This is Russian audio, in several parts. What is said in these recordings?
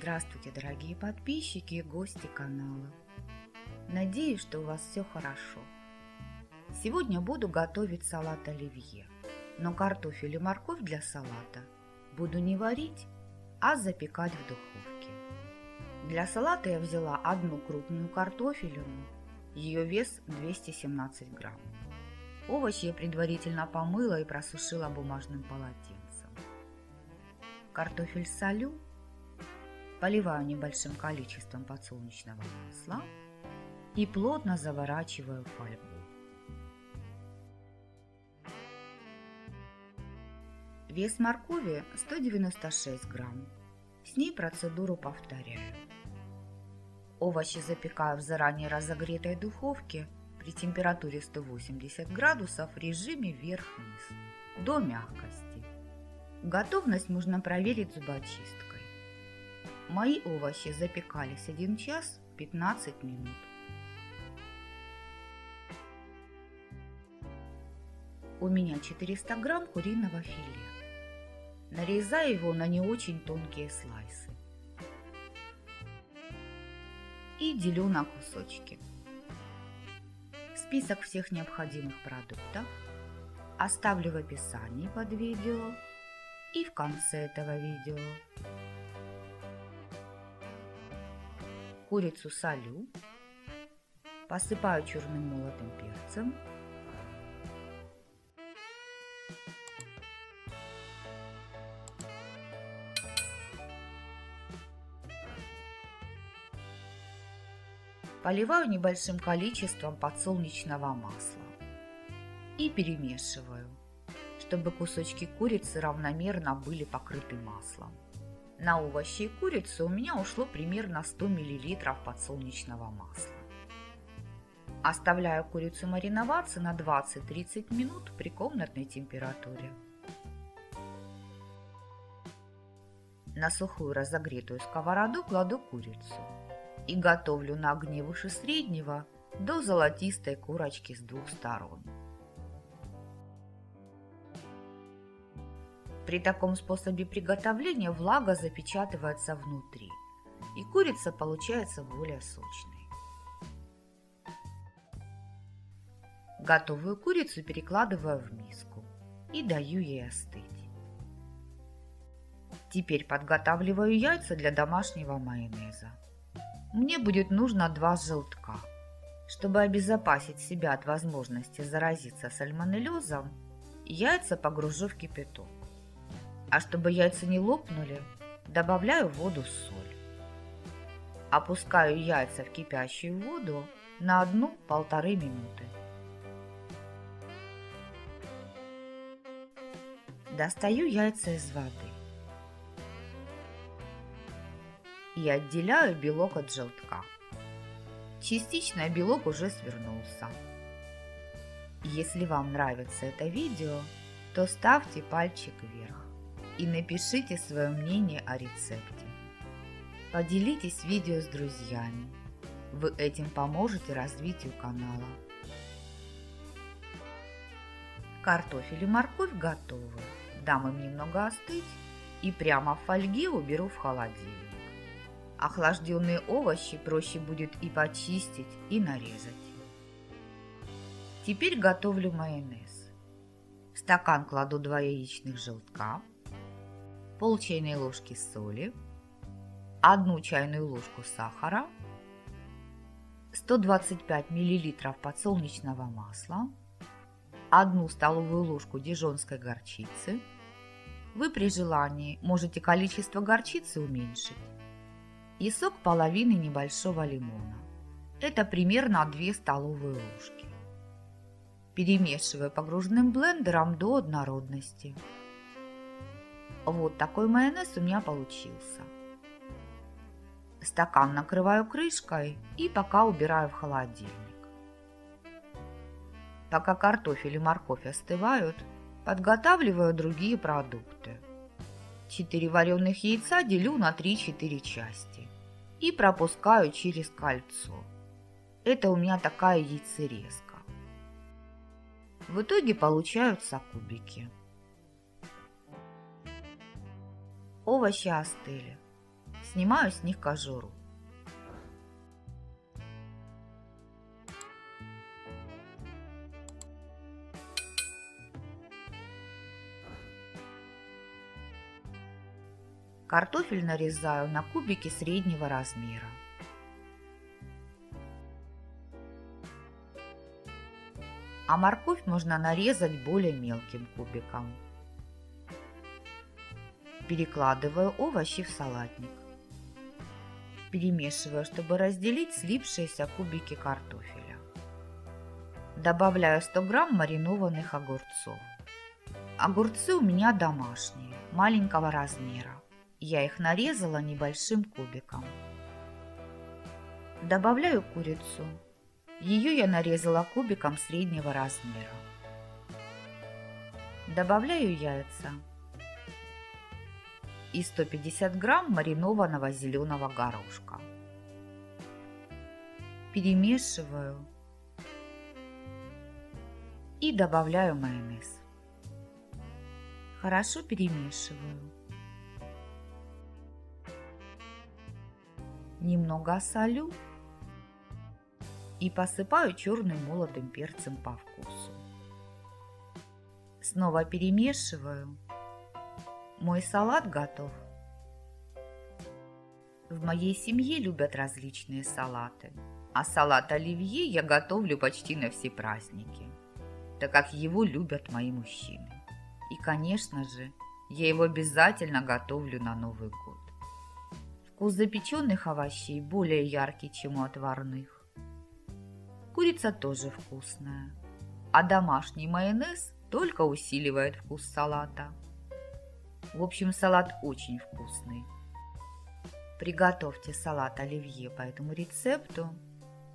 Здравствуйте, дорогие подписчики и гости канала. Надеюсь, что у вас все хорошо. Сегодня буду готовить салат оливье, но картофель и морковь для салата буду не варить, а запекать в духовке. Для салата я взяла одну крупную картофелину, ее вес 217 грамм. Овощи я предварительно помыла и просушила бумажным полотенцем. Картофель солю. Поливаю небольшим количеством подсолнечного масла и плотно заворачиваю в фольгу. Вес моркови 196 грамм. С ней процедуру повторяю. Овощи запекаю в заранее разогретой духовке при температуре 180 градусов в режиме вверх-вниз до мягкости. Готовность можно проверить зубочисткой. Мои овощи запекались 1 час 15 минут. У меня 400 грамм куриного филе. Нарезаю его на не очень тонкие слайсы и делю на кусочки. Список всех необходимых продуктов оставлю в описании под видео и в конце этого видео. Курицу солю, посыпаю черным молотым перцем, поливаю небольшим количеством подсолнечного масла и перемешиваю, чтобы кусочки курицы равномерно были покрыты маслом. На овощи и курицу у меня ушло примерно 100 мл подсолнечного масла. Оставляю курицу мариноваться на 20-30 минут при комнатной температуре. На сухую разогретую сковороду кладу курицу и готовлю на огне выше среднего до золотистой корочки с двух сторон. При таком способе приготовления влага запечатывается внутри, и курица получается более сочной. Готовую курицу перекладываю в миску и даю ей остыть. Теперь подготавливаю яйца для домашнего майонеза. Мне будет нужно 2 желтка. Чтобы обезопасить себя от возможности заразиться сальмонеллезом, яйца погружу в кипяток. А чтобы яйца не лопнули, добавляю в воду соль. Опускаю яйца в кипящую воду на 1–1,5 минуты. Достаю яйца из воды и отделяю белок от желтка. Частично белок уже свернулся. Если вам нравится это видео, то ставьте пальчик вверх и напишите свое мнение о рецепте. Поделитесь видео с друзьями. Вы этим поможете развитию канала. Картофель и морковь готовы. Дам им немного остыть и прямо в фольге уберу в холодильник. Охлажденные овощи проще будет и почистить, и нарезать. Теперь готовлю майонез. В стакан кладу 2 яичных желтка, пол чайной ложки соли, 1 чайную ложку сахара, 125 мл подсолнечного масла, 1 столовую ложку дижонской горчицы. Вы при желании можете количество горчицы уменьшить. И сок половины небольшого лимона. Это примерно 2 столовые ложки. Перемешиваю погружным блендером до однородности. Вот такой майонез у меня получился. Стакан накрываю крышкой и пока убираю в холодильник. Пока картофель и морковь остывают, подготавливаю другие продукты. 4 вареных яйца делю на 3-4 части и пропускаю через кольцо. Это у меня такая яйцерезка. В итоге получаются кубики. Овощи остыли. Снимаю с них кожуру. Картофель нарезаю на кубики среднего размера. А морковь можно нарезать более мелким кубиком. Перекладываю овощи в салатник. Перемешиваю, чтобы разделить слипшиеся кубики картофеля. Добавляю 100 грамм маринованных огурцов. Огурцы у меня домашние, маленького размера. Я их нарезала небольшим кубиком. Добавляю курицу. Ее я нарезала кубиком среднего размера. Добавляю яйца и 150 грамм маринованного зеленого горошка. Перемешиваю и добавляю майонез. Хорошо перемешиваю. Немного солю и посыпаю черным молотым перцем по вкусу. Снова перемешиваю. Мой салат готов. В моей семье любят различные салаты, а салат оливье я готовлю почти на все праздники, так как его любят мои мужчины. И, конечно же, я его обязательно готовлю на Новый год. Вкус запеченных овощей более яркий, чем у отварных. Курица тоже вкусная, а домашний майонез только усиливает вкус салата. В общем, салат очень вкусный. Приготовьте салат оливье по этому рецепту,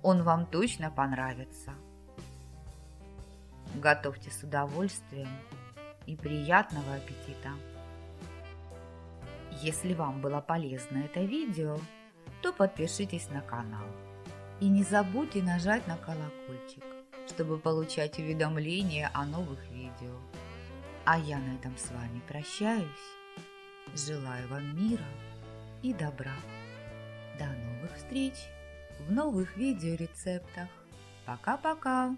он вам точно понравится. Готовьте с удовольствием и приятного аппетита! Если вам было полезно это видео, то подпишитесь на канал. И не забудьте нажать на колокольчик, чтобы получать уведомления о новых видео. А я на этом с вами прощаюсь. Желаю вам мира и добра. До новых встреч в новых видеорецептах. Пока-пока!